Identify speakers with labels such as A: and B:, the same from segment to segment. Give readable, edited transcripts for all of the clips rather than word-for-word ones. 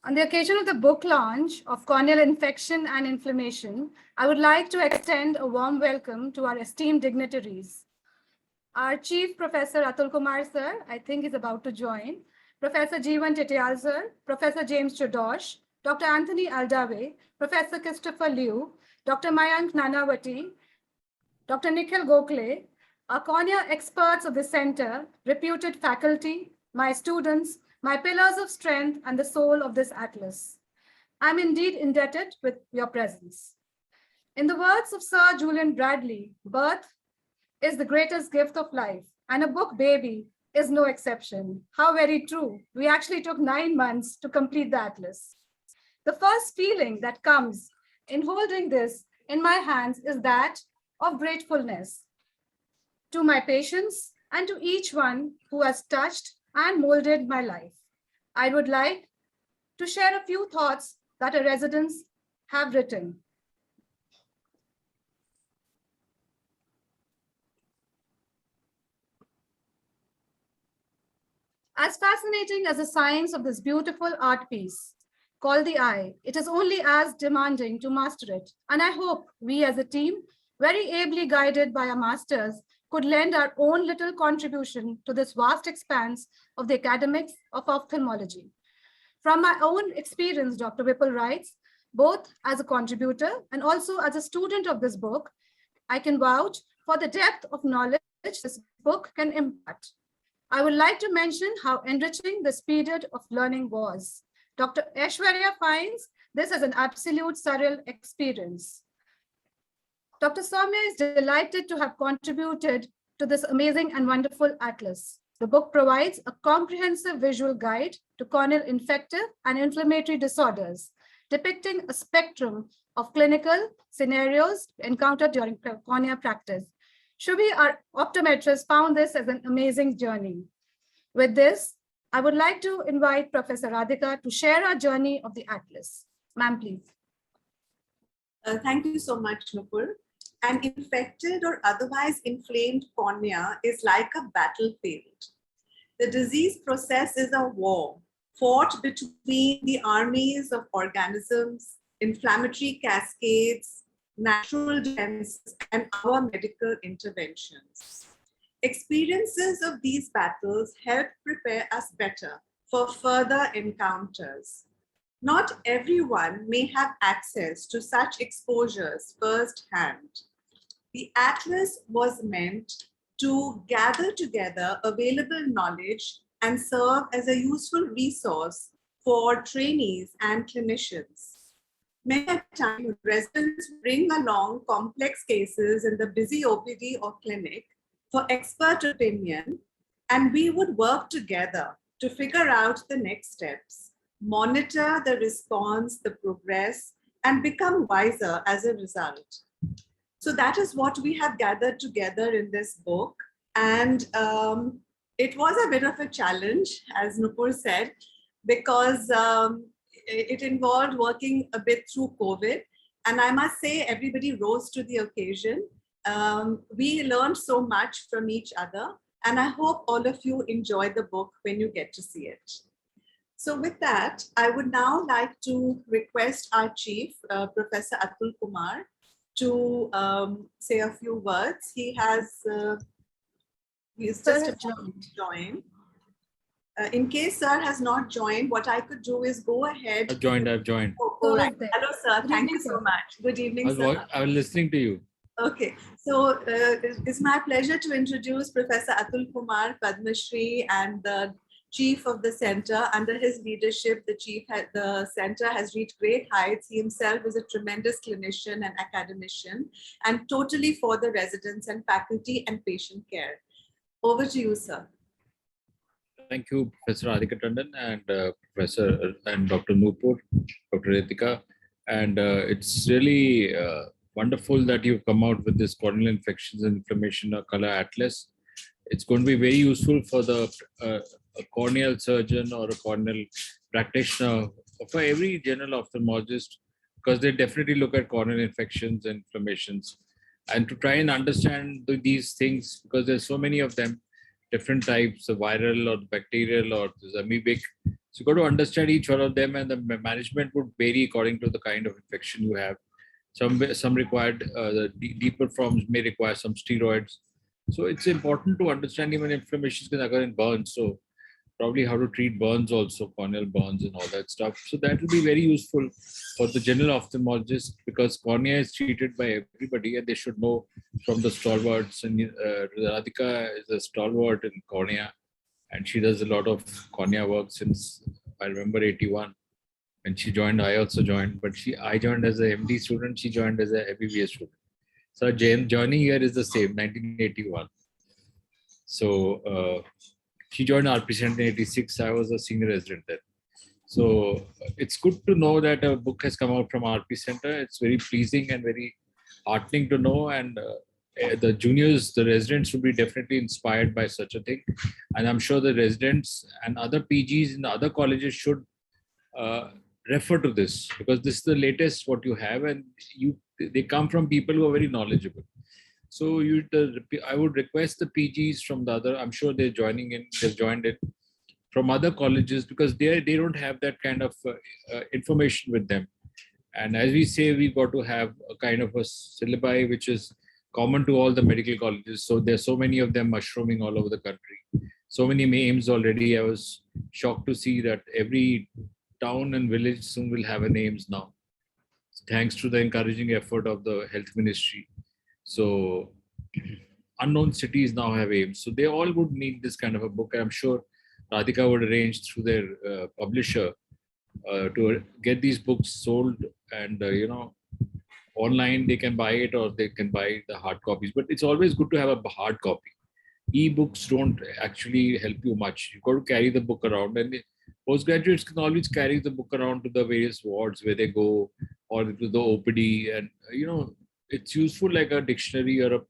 A: On the occasion of the book launch of Corneal Infection and Inflammation, I would like to extend a warm welcome to our esteemed dignitaries. Our Chief Professor Atul Kumar sir, I think is about to join, Professor Jeevan Titiyal sir, Professor James Chodosh, Dr. Anthony Aldave, Professor Christopher Liu, Dr. Mayank Nanavati, Dr. Nikhil Gokhale, our cornea experts of the center, reputed faculty, my students, my pillars of strength and the soul of this atlas. I'm indeed indebted with your presence. In the words of Sir Julian Bradley, birth is the greatest gift of life, and a book baby is no exception. How very true. We actually took 9 months to complete the atlas. The first feeling that comes in holding this in my hands is that of gratefulness to my patients and to each one who has touched and molded my life. I would like to share a few thoughts that our residents have written. As fascinating as the science of this beautiful art piece called the eye, it is only as demanding to master it. And I hope we as a team, very ably guided by our masters, could lend our own little contribution to this vast expanse of the academics of ophthalmology. From my own experience, Dr. Whipple writes, both as a contributor and also as a student of this book, I can vouch for the depth of knowledge this book can impart. I would like to mention how enriching this period of learning was. Dr. Aishwarya finds this as an absolute surreal experience. Dr. Soumya is delighted to have contributed to this amazing and wonderful atlas. The book provides a comprehensive visual guide to corneal infective and inflammatory disorders, depicting a spectrum of clinical scenarios encountered during cornea practice. Shubhi, our optometrist, found this as an amazing journey. With this, I would like to invite Professor Radhika to share our journey of the atlas. Ma'am, please.
B: Thank you so much, Nupur. An infected or otherwise inflamed cornea is like a battlefield. The disease process is a war fought between the armies of organisms, inflammatory cascades, natural defenses, and our medical interventions. Experiences of these battles help prepare us better for further encounters. Not everyone may have access to such exposures firsthand. The atlas was meant to gather together available knowledge and serve as a useful resource for trainees and clinicians. Many times, residents bring along complex cases in the busy OPD or clinic for expert opinion, and we would work together to figure out the next steps, monitor the response, the progress, and become wiser as a result. So that is what we have gathered together in this book. And it was a bit of a challenge, as Nupur said, because it involved working a bit through COVID. And I must say, everybody rose to the occasion. We learned so much from each other. And I hope all of you enjoy the book when you get to see it. So with that, I would now like to request our chief, Professor Atul Kumar, to say a few words. He is just about to join. In case sir has not joined, what I could do is go ahead.
C: I've joined.
B: Oh, all right. Hello, sir. Thank you so much. Good evening, sir.
C: I was listening to you.
B: Okay, so it's my pleasure to introduce Professor Atul Kumar, Padma Shri, and the chief of the center. Under his leadership, the center has reached great heights. He himself is a tremendous clinician and academician, and totally for the residents and faculty and patient care. Over to you, sir.
C: Thank you, Professor Radhika Tandon and Professor and Dr. Nupur, Dr. Ritika. And it's really wonderful that you've come out with this corneal infections and inflammation color atlas. It's going to be very useful for the a corneal surgeon or a corneal practitioner, for every general ophthalmologist, because they definitely look at corneal infections and inflammations, and to try and understand these things, because there's so many of them, different types, the viral or the bacterial or the amoebic, So you got to understand each one of them, and the management would vary according to the kind of infection you have. Some required the deeper forms may require some steroids. So it's important to understand even inflammations can occur in burns. So probably how to treat burns also, corneal burns and all that stuff. So that will be very useful for the general ophthalmologist, because cornea is treated by everybody and they should know from the stalwarts. And Radhika is a stalwart in cornea, and she does a lot of cornea work since I remember 81. When she joined, I also joined, but I joined as a MD student, she joined as a MBBS student. So our joining year is the same, 1981. So she joined RP Center in 86. I was a senior resident there. So it's good to know that a book has come out from RP Center. It's very pleasing and very heartening to know. And the juniors, the residents will be definitely inspired by such a thing. And I'm sure the residents and other PGs in the other colleges should refer to this, because this is the latest what you have, and they come from people who are very knowledgeable. So I would request the PGs from the other, I'm sure they've joined it from other colleges, because they don't have that kind of information with them. And as we say, we've got to have a kind of a syllabi which is common to all the medical colleges. So there's so many of them mushrooming all over the country. So many names already. I was shocked to see that every town and village soon will have a names now, thanks to the encouraging effort of the health ministry. So unknown cities now have aims. So they all would need this kind of a book. I'm sure Radhika would arrange through their publisher to get these books sold, and online they can buy it, or they can buy the hard copies. But it's always good to have a hard copy. E-books don't actually help you much. You've got to carry the book around, and postgraduates can always carry the book around to the various wards where they go, or to the OPD, and it's useful like a dictionary or a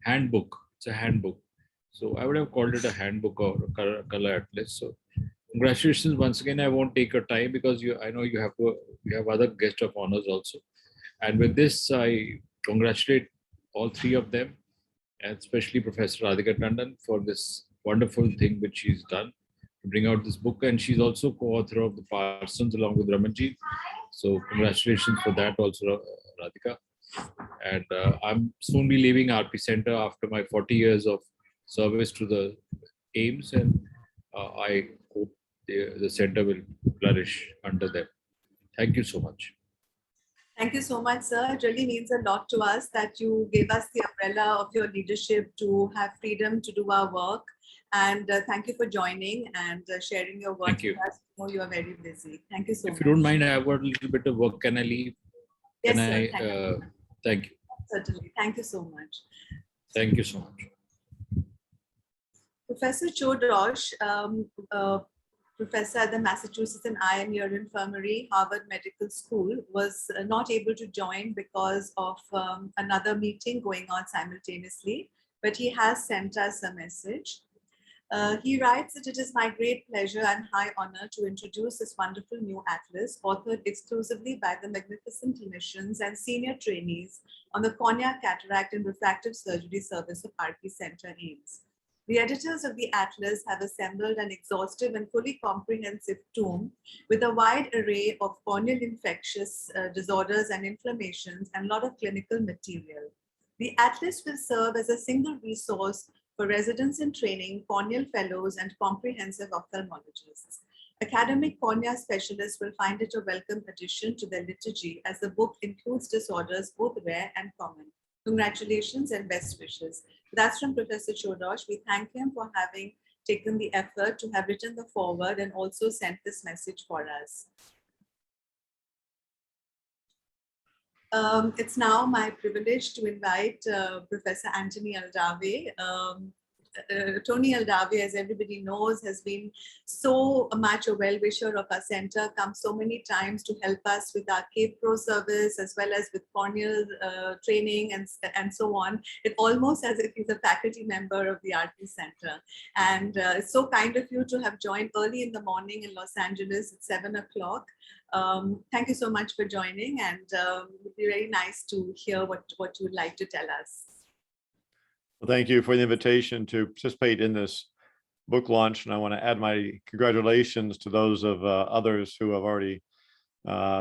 C: handbook. It's a handbook. So I would have called it a handbook or a color atlas. So congratulations once again. I won't take your time, because I know you have other guest of honors also. And with this, I congratulate all three of them, and especially Professor Radhika Tandon for this wonderful thing which she's done to bring out this book. And she's also co-author of the Parsons along with Ramanji. So congratulations for that also, Radhika. And I'm soon be leaving RP Center after my 40 years of service to the aims, and I hope the center will flourish under them. Thank you so much.
B: Thank you so much, sir. It really means a lot to us that you gave us the umbrella of your leadership to have freedom to do our work. And thank you for joining and sharing your work with us. I know you are very busy. Thank you so much.
C: If you don't mind, I've got a little bit of work. Can I leave?
B: Yes,
C: Can
B: sir.
C: Thank you.
B: Certainly. Thank you so much.
C: Thank you so much.
B: Professor Chodosh, professor at the Massachusetts and Iron Ear Infirmary, Harvard Medical School, was not able to join because of another meeting going on simultaneously, but he has sent us a message. He writes that it is my great pleasure and high honor to introduce this wonderful new atlas, authored exclusively by the magnificent clinicians and senior trainees on the cornea, cataract, and refractive surgery service of RP Center AIMS. The editors of the atlas have assembled an exhaustive and fully comprehensive tome with a wide array of corneal infectious disorders and inflammations and a lot of clinical material. The atlas will serve as a single resource for residents in training, corneal fellows, and comprehensive ophthalmologists. Academic cornea specialists will find it a welcome addition to their liturgy, as the book includes disorders both rare and common. Congratulations and best wishes. That's from Professor Chodosh. We thank him for having taken the effort to have written the foreword and also sent this message for us. It's now my privilege to invite Professor Anthony Aldave. Tony Aldave, as everybody knows, has been so much a well-wisher of our center, comes so many times to help us with our K-Pro service, as well as with corneal training and so on. It's almost as if he's a faculty member of the RP Center. And it's so kind of you to have joined early in the morning in Los Angeles at 7 o'clock. Thank you so much for joining, and it would be very nice to hear what you would like to tell us.
D: Well, thank you for the invitation to participate in this book launch, and I want to add my congratulations to those of others who have already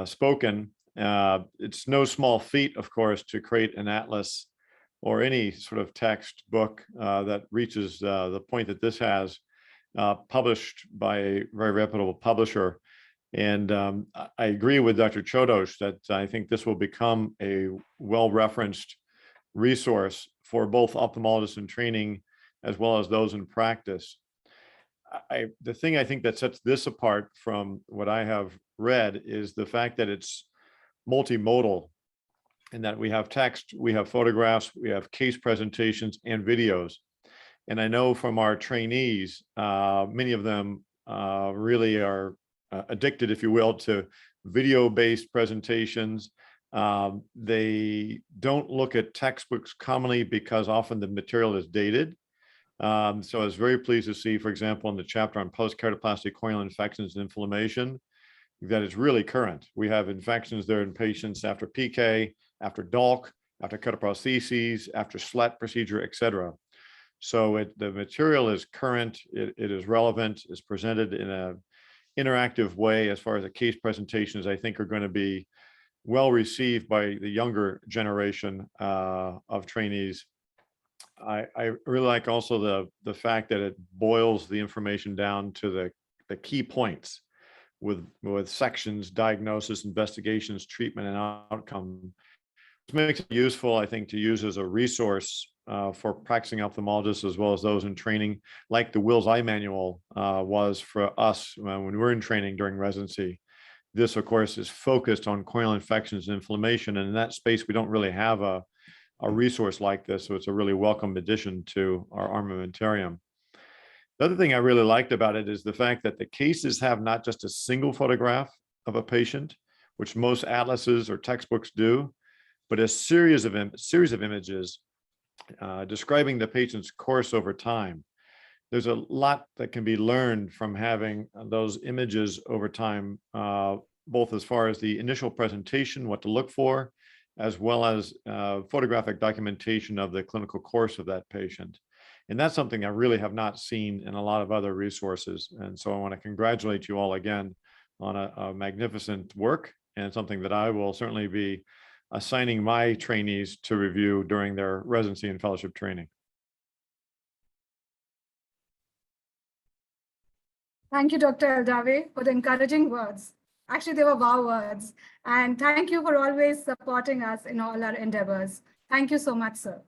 D: spoken. It's no small feat, of course, to create an atlas or any sort of text book that reaches the point that this has, published by a very reputable publisher. And I agree with Dr. Chodos that I think this will become a well-referenced resource for both ophthalmologists in training as well as those in practice. The thing I think that sets this apart from what I have read is the fact that it's multimodal, and that we have text, we have photographs, we have case presentations and videos. And I know from our trainees, many of them really are addicted, if you will, to video-based presentations. They don't look at textbooks commonly because often the material is dated. So I was very pleased to see, for example, in the chapter on post-keratoplastic corneal infections and inflammation, that it's really current. We have infections there in patients after PK, after DALK, after ketoprostheses, after SLET procedure, et cetera. So the material is current, it is relevant, is presented in an interactive way as far as the case presentations, I think are going to be well received by the younger generation of trainees. I really like also the fact that it boils the information down to the key points with sections, diagnosis, investigations, treatment, and outcome. This makes it useful, I think, to use as a resource for practicing ophthalmologists as well as those in training, like the Will's Eye Manual was for us when we were in training during residency. This, of course, is focused on corneal infections and inflammation, and in that space, we don't really have a resource like this, so it's a really welcome addition to our armamentarium. The other thing I really liked about it is the fact that the cases have not just a single photograph of a patient, which most atlases or textbooks do, but a series of images describing the patient's course over time. There's a lot that can be learned from having those images over time, both as far as the initial presentation, what to look for, as well as photographic documentation of the clinical course of that patient. And that's something I really have not seen in a lot of other resources. And so I want to congratulate you all again on a magnificent work, and something that I will certainly be assigning my trainees to review during their residency and fellowship training.
A: Thank you, Dr. Eldave, for the encouraging words. Actually, they were wow words. And thank you for always supporting us in all our endeavors. Thank you so much, sir.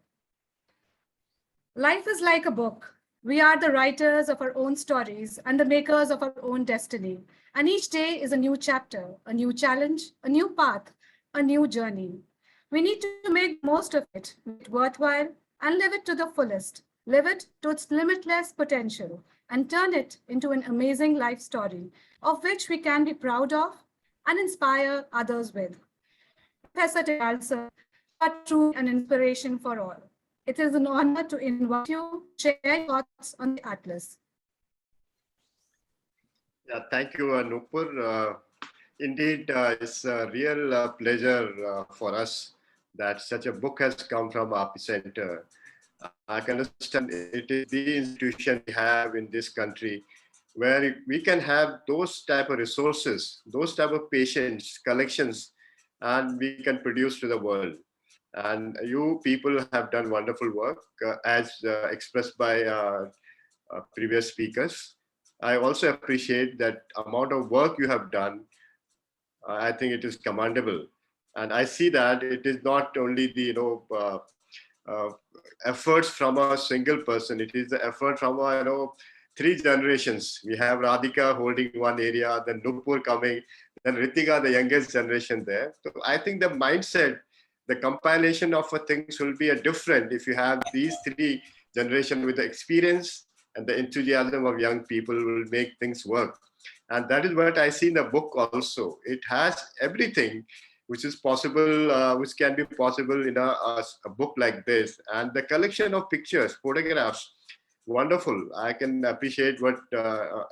A: Life is like a book. We are the writers of our own stories and the makers of our own destiny. And each day is a new chapter, a new challenge, a new path, a new journey. We need to make the most of it, make it worthwhile, and live it to the fullest. Live it to its limitless potential and turn it into an amazing life story of which we can be proud of and inspire others with. Professor Tayal, sir, you are truly an inspiration for all. It is an honor to invite you to share your thoughts on the Atlas.
E: Yeah, thank you, Nupur. Indeed, it's a real pleasure for us that such a book has come from API Center. I can understand it is the institution we have in this country where we can have those type of resources, those type of patients, collections, and we can produce to the world. And you people have done wonderful work as expressed by previous speakers. I also appreciate that amount of work you have done. I think it is commendable. And I see that it is not only the, efforts from a single person, it is the effort from, 3 generations. We have Radhika holding one area, then Nupur coming, then Ritika, the youngest generation there. So I think the mindset, the compilation of things will be a different if you have these 3 generations with the experience and the enthusiasm of young people will make things work. And that is what I see in the book also. It has everything which is possible, which can be possible in a book like this. And the collection of pictures, photographs, wonderful. I can appreciate what Dr.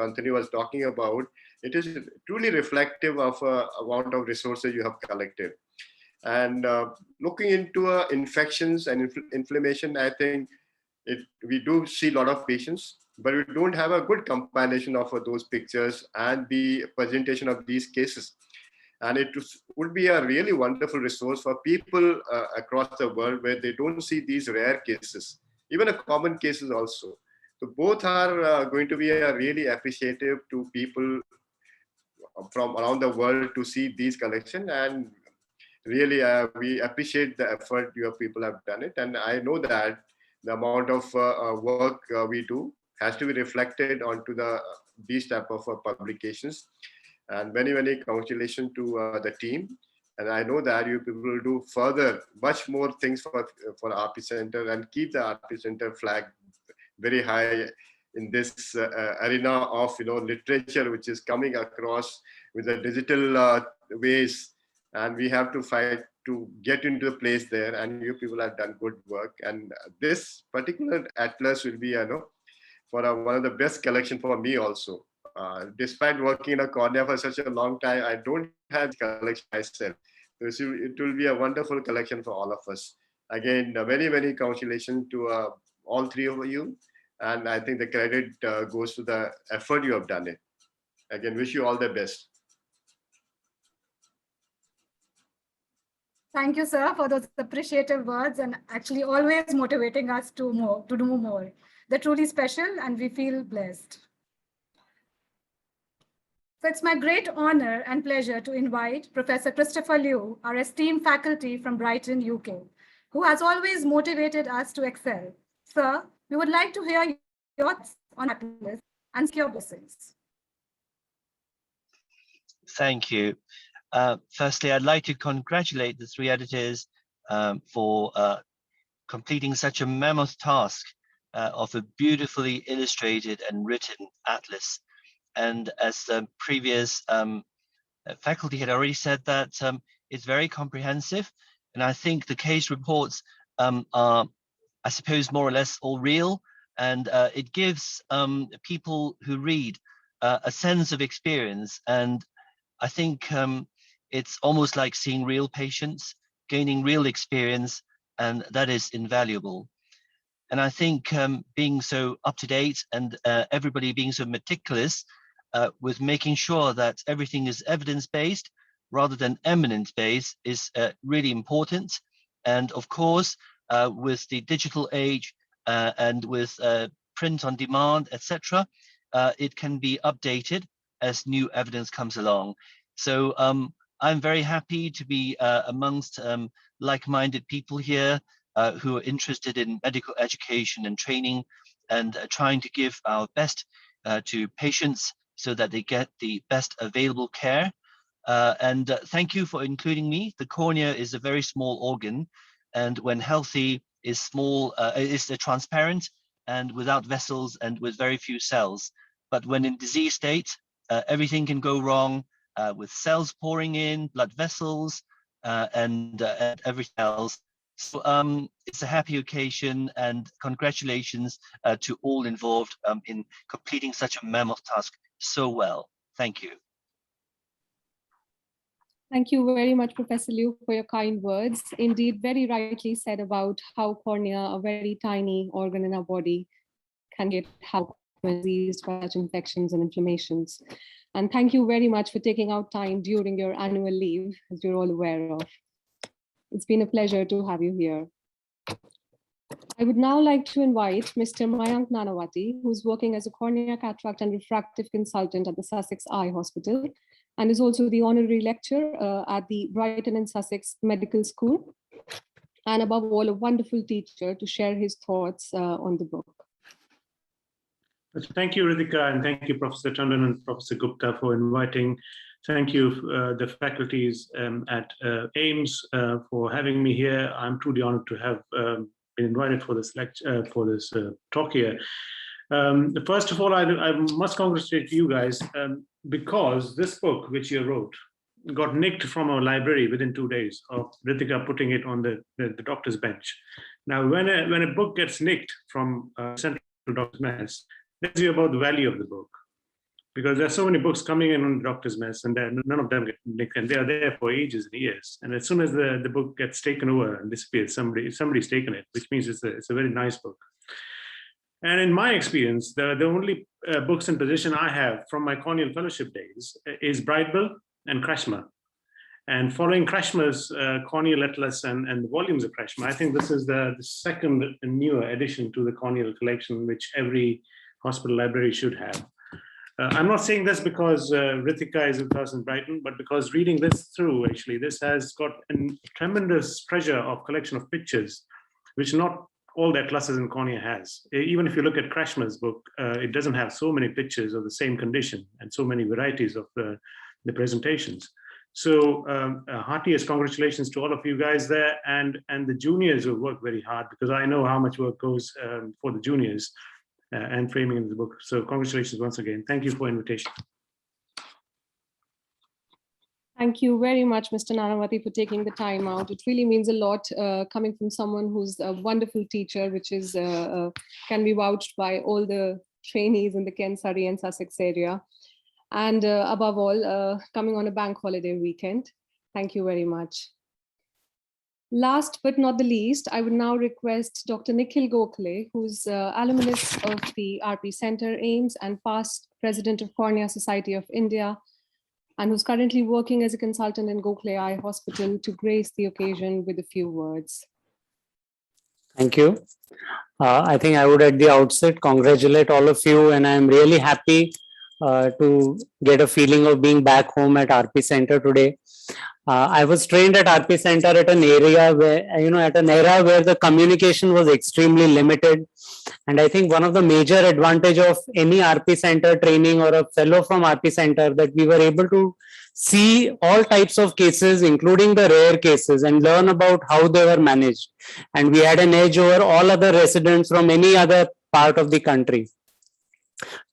E: Anthony was talking about. It is truly reflective of amount of resources you have collected. And looking into infections and inflammation, I think we do see a lot of patients. but we don't have a good compilation of those pictures and the presentation of these cases. And would be a really wonderful resource for people across the world where they don't see these rare cases, even a common cases also. So both are going to be really appreciative to people from around the world to see these collections. And really, we appreciate the effort your people have done it. And I know that the amount of work we do has to be reflected onto these type of publications. And many, many congratulations to the team. And I know that you people will do further, much more things for RP Center and keep the RP Center flag very high in this arena of literature, which is coming across with the digital ways. And we have to fight to get into the place there. And you people have done good work. And this particular atlas will be, for one of the best collection for me also. Despite working in a cornea for such a long time, I don't have collection myself. So it will be a wonderful collection for all of us. Again, very, very congratulations to all three of you. And I think the credit goes to the effort you have done it. Again, wish you all the best.
A: Thank you, sir, for those appreciative words and actually always motivating us to do more. They're truly special and we feel blessed. So it's my great honor and pleasure to invite Professor Christopher Liu, our esteemed faculty from Brighton, UK, who has always motivated us to excel. Sir, we would like to hear your thoughts on atlas and your blessings.
F: Thank you. Firstly, I'd like to congratulate the three editors for completing such a mammoth task of a beautifully illustrated and written atlas. And as the previous faculty had already said, that it's very comprehensive. And I think the case reports are, I suppose, more or less all real. And it gives people who read a sense of experience. And I think it's almost like seeing real patients, gaining real experience, and that is invaluable. And I think being so up to date and everybody being so meticulous with making sure that everything is evidence-based rather than eminence-based is really important. And of course, with the digital age and with print on demand, etc., it can be updated as new evidence comes along. So I'm very happy to be amongst like-minded people here who are interested in medical education and training and trying to give our best to patients so that they get the best available care. And thank you for including me. The cornea is a very small organ, and when healthy is small, is transparent and without vessels and with very few cells. But when in disease state, everything can go wrong with cells pouring in, blood vessels, and everything else. So it's a happy occasion, and congratulations to all involved in completing such a mammoth task so well. Thank you.
G: Thank you very much, Professor Liu, for your kind words. Indeed, very rightly said about how cornea, a very tiny organ in our body, can get how diseased by such infections and inflammations. And thank you very much for taking out time during your annual leave, as you're all aware of. It's been a pleasure to have you here. I would now like to invite Mr. Mayank Nanavati, who's working as a cornea, cataract and refractive consultant at the Sussex Eye Hospital, and is also the honorary lecturer at the Brighton and Sussex Medical School, and above all, a wonderful teacher to share his thoughts on the book.
H: Thank you, Ritika, and thank you, Professor Tandon and Professor Gupta, for inviting. Thank you, the faculties at AIMS for having me here. I'm truly honored to have been invited for this lecture, for this talk here. First of all, I must congratulate you guys because this book, which you wrote, got nicked from our library within 2 days of Ritika putting it on the doctor's bench. Now, when a book gets nicked from central doctor's mess, let's see about the value of the book, because there are so many books coming in on the doctor's mess, and none of them get nicked, and they are there for ages and years. And as soon as the book gets taken over and disappears, somebody's taken it, which means it's a very nice book. And in my experience, the only books in possession I have from my corneal fellowship days is Brightbill and Kreshmer. And following Kreshmer's Corneal Atlas and the volumes of Kreshmer, I think this is the second newer addition to the corneal collection, which every hospital library should have. I'm not saying this because Ritika is with us in Brighton, but because reading this through, actually, this has got a tremendous treasure of collection of pictures, which not all the atlases in cornea has. Even if you look at Kreshmer's book, it doesn't have so many pictures of the same condition and so many varieties of the presentations. So heartiest congratulations to all of you guys there and the juniors who work very hard, because I know how much work goes for the juniors and framing in the book. So congratulations once again. Thank you for invitation.
G: Thank you very much, Mr. Nanavati, for taking the time out. It really means a lot coming from someone who's a wonderful teacher, which is can be vouched by all the trainees in the Kent, Surrey and Sussex area. And above all, coming on a bank holiday weekend. Thank you very much. Last but not the least, I would now request Dr. Nikhil Gokhale, who's alumnus of the RP Center, AIMS, and past president of Cornea Society of India, and who's currently working as a consultant in Gokhale Eye Hospital, to grace the occasion with a few words.
I: Thank you. I think I would at the outset congratulate all of you, and I'm really happy to get a feeling of being back home at RP Center today. I was trained at RP Center at an area where, at an era where the communication was extremely limited. And I think one of the major advantage of any RP Center training or a fellow from RP Center, that we were able to see all types of cases, including the rare cases, and learn about how they were managed. And we had an edge over all other residents from any other part of the country.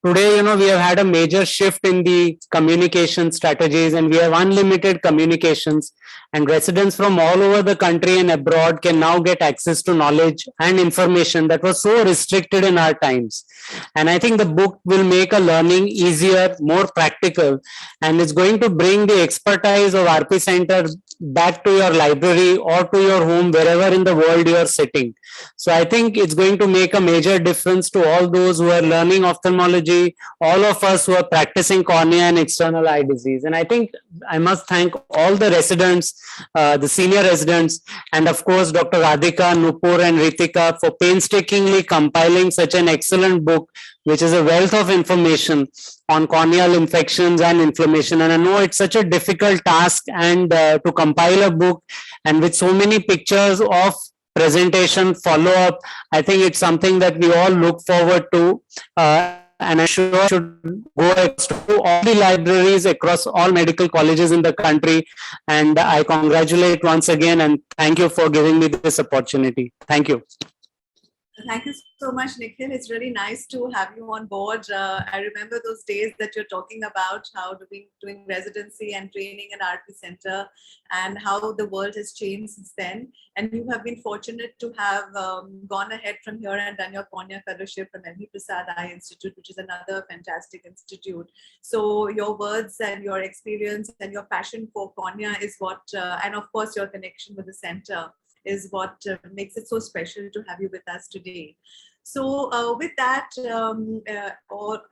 I: Today, we have had a major shift in the communication strategies, and we have unlimited communications, and residents from all over the country and abroad can now get access to knowledge and information that was so restricted in our times. And I think the book will make a learning easier, more practical, and it's going to bring the expertise of RP Center back to your library or to your home, wherever in the world you are sitting. So I think it's going to make a major difference to all those who are learning ophthalmology, all of us who are practicing cornea and external eye disease. And I think I must thank all the residents, the senior residents, and of course, Dr. Radhika, Nupur, and Ritika for painstakingly compiling such an excellent book, which is a wealth of information on corneal infections and inflammation. And I know it's such a difficult task and to compile a book, and with so many pictures of presentation follow-up, I think it's something that we all look forward to, and I'm sure should go to all the libraries across all medical colleges in the country. And I congratulate once again and thank you for giving me this opportunity. Thank you.
B: Thank you so much, Nikhil. It's really nice to have you on board. I remember those days that you're talking about how doing residency and training in RP Center and how the world has changed since then. And you have been fortunate to have gone ahead from here and done your cornea fellowship from M.V. Prasad Eye Institute, which is another fantastic institute. So your words and your experience and your passion for cornea is what, and of course your connection with the center, is what makes it so special to have you with us today. So with that,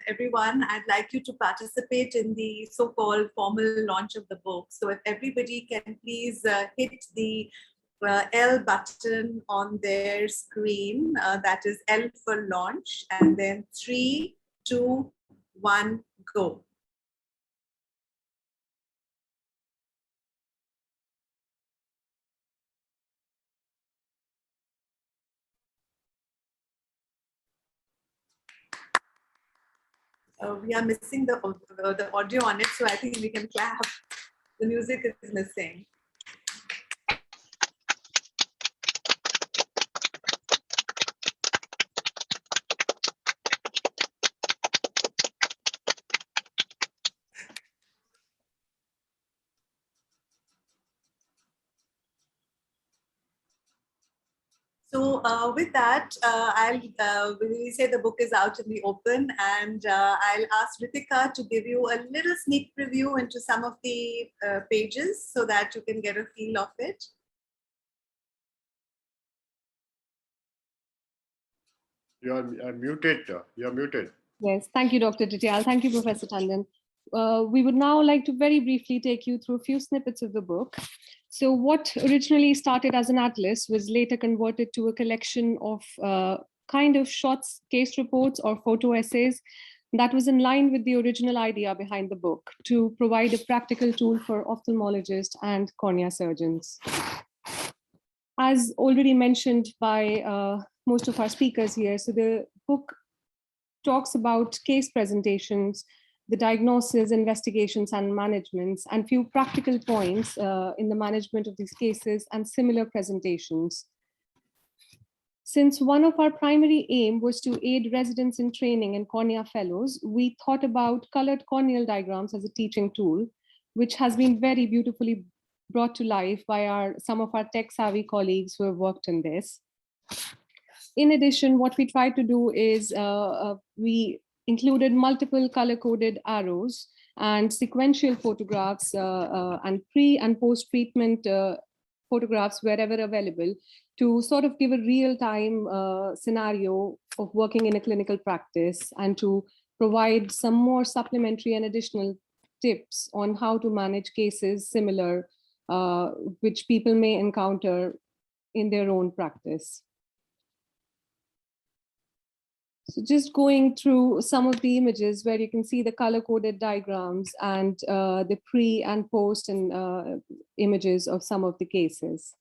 B: everyone, I'd like you to participate in the so-called formal launch of the book. So if everybody can please hit the L button on their screen, that is L for launch, and then 3, 2, 1, go. We are missing the audio on it, so I think we can clap. The music is missing. So with that, we say the book is out in the open, and I'll ask Ritika to give you a little sneak preview into some of the pages so that you can get a feel of it.
E: You are muted. You are muted.
G: Yes, thank you, Dr. Titial. Thank you, Professor Tandon. We would now like to very briefly take you through a few snippets of the book. So what originally started as an atlas was later converted to a collection of kind of short case reports or photo essays that was in line with the original idea behind the book, to provide a practical tool for ophthalmologists and cornea surgeons. As already mentioned by most of our speakers here, so the book talks about case presentations, the diagnosis, investigations, and managements, and few practical points in the management of these cases and similar presentations. Since one of our primary aim was to aid residents in training and cornea fellows, we thought about colored corneal diagrams as a teaching tool, which has been very beautifully brought to life by some of our tech-savvy colleagues who have worked in this. In addition, what we tried to do is we included multiple color-coded arrows and sequential photographs and pre- and post-treatment photographs wherever available, to sort of give a real-time scenario of working in a clinical practice, and to provide some more supplementary and additional tips on how to manage cases similar, which people may encounter in their own practice. So just going through some of the images where you can see the color-coded diagrams and the pre and post and images of some of the cases.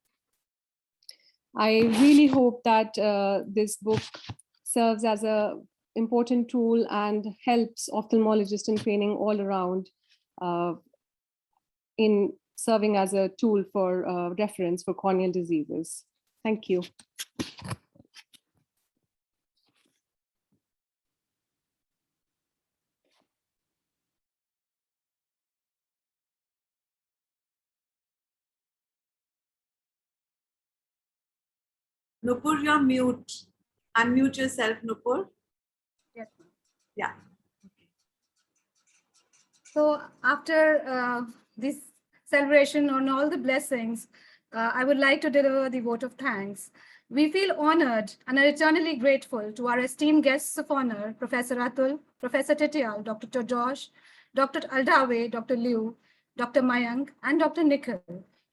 G: I really hope that this book serves as an important tool and helps ophthalmologists in training all around in serving as a tool for reference for corneal diseases. Thank you.
B: Nupur, you're mute. Unmute yourself, Nupur.
A: Yes.
B: Yeah.
A: So after this celebration on all the blessings, I would like to deliver the vote of thanks. We feel honored and are eternally grateful to our esteemed guests of honor, Professor Atul, Professor Titial, Dr. Josh, Dr. Aldave, Dr. Liu, Dr. Mayank, and Dr. Nikhil,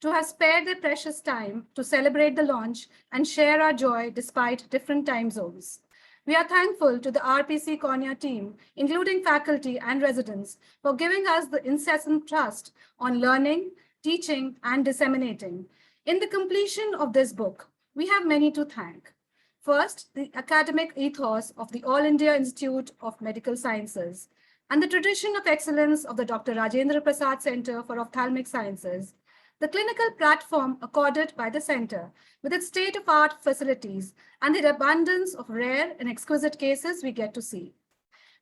A: to have spared their precious time to celebrate the launch and share our joy despite different time zones. We are thankful to the RPC Cornea team, including faculty and residents, for giving us the incessant trust on learning, teaching, and disseminating. In the completion of this book, we have many to thank. First, the academic ethos of the All India Institute of Medical Sciences and the tradition of excellence of the Dr. Rajendra Prasad Center for Ophthalmic Sciences, the clinical platform accorded by the center with its state-of-art facilities and the abundance of rare and exquisite cases we get to see.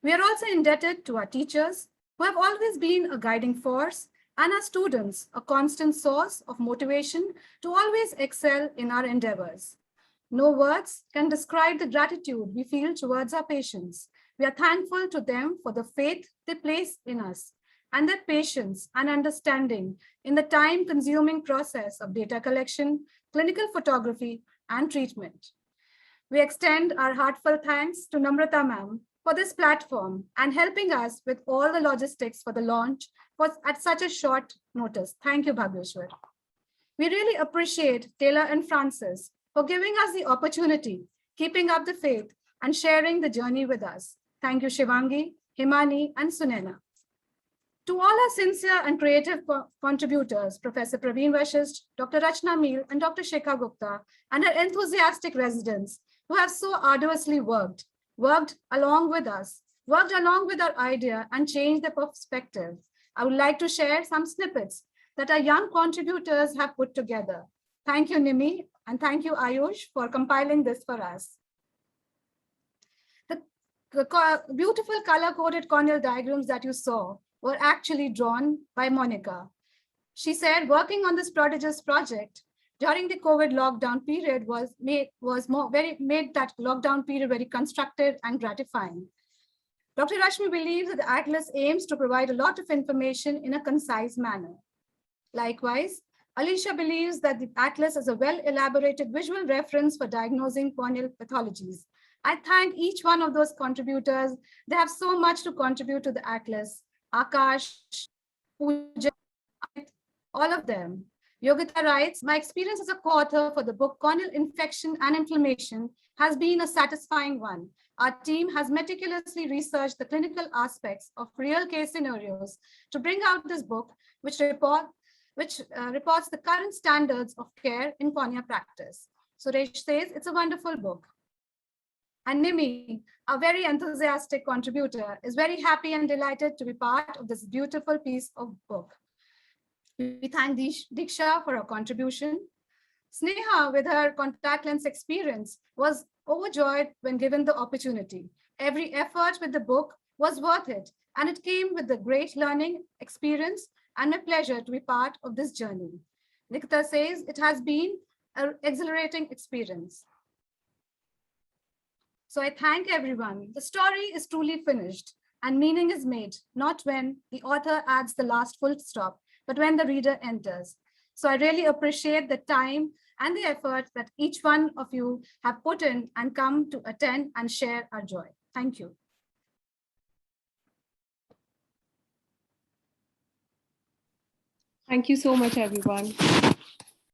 A: We are also indebted to our teachers, who have always been a guiding force, and our students, a constant source of motivation to always excel in our endeavors. No words can describe the gratitude we feel towards our patients. We are thankful to them for the faith they place in us and their patience and understanding in the time-consuming process of data collection, clinical photography, and treatment. We extend our heartfelt thanks to Namrata ma'am for this platform and helping us with all the logistics for the launch at such a short notice. Thank you, Bhagweshwar. We really appreciate Taylor and Francis for giving us the opportunity, keeping up the faith, and sharing the journey with us. Thank you, Shivangi, Himani, and Sunena. To all our sincere and creative contributors, Professor Praveen Vashist, Dr. Rachna Meel, and Dr. Shekha Gupta, and our enthusiastic residents who have so arduously worked along with us, worked along with our idea and changed their perspective. I would like to share some snippets that our young contributors have put together. Thank you, Nimi, and thank you, Ayush, for compiling this for us. The beautiful color-coded corneal diagrams that you saw were actually drawn by Monica. She said working on this prodigious project during the COVID lockdown period made that lockdown period very constructive and gratifying. Dr. Rashmi believes that the Atlas aims to provide a lot of information in a concise manner. Likewise, Alicia believes that the Atlas is a well-elaborated visual reference for diagnosing corneal pathologies I thank each one of those contributors. They have so much to contribute to the atlas. Akash, Pooja, all of them. Yogita writes, my experience as a co-author for the book Corneal Infection and Inflammation has been a satisfying one. Our team has meticulously researched the clinical aspects of real case scenarios to bring out this book, which reports the current standards of care in cornea practice. Suresh says it's a wonderful book. And Nimi, a very enthusiastic contributor, is very happy and delighted to be part of this beautiful piece of book. We thank Diksha for her contribution. Sneha, with her contact lens experience, was overjoyed when given the opportunity. Every effort with the book was worth it, and it came with the great learning experience and my pleasure to be part of this journey. Nikita says it has been an exhilarating experience. So I thank everyone. The story is truly finished and meaning is made, not when the author adds the last full stop, but when the reader enters. So I really appreciate the time and the effort that each one of you have put in and come to attend and share our joy. Thank you.
G: Thank you so much, everyone.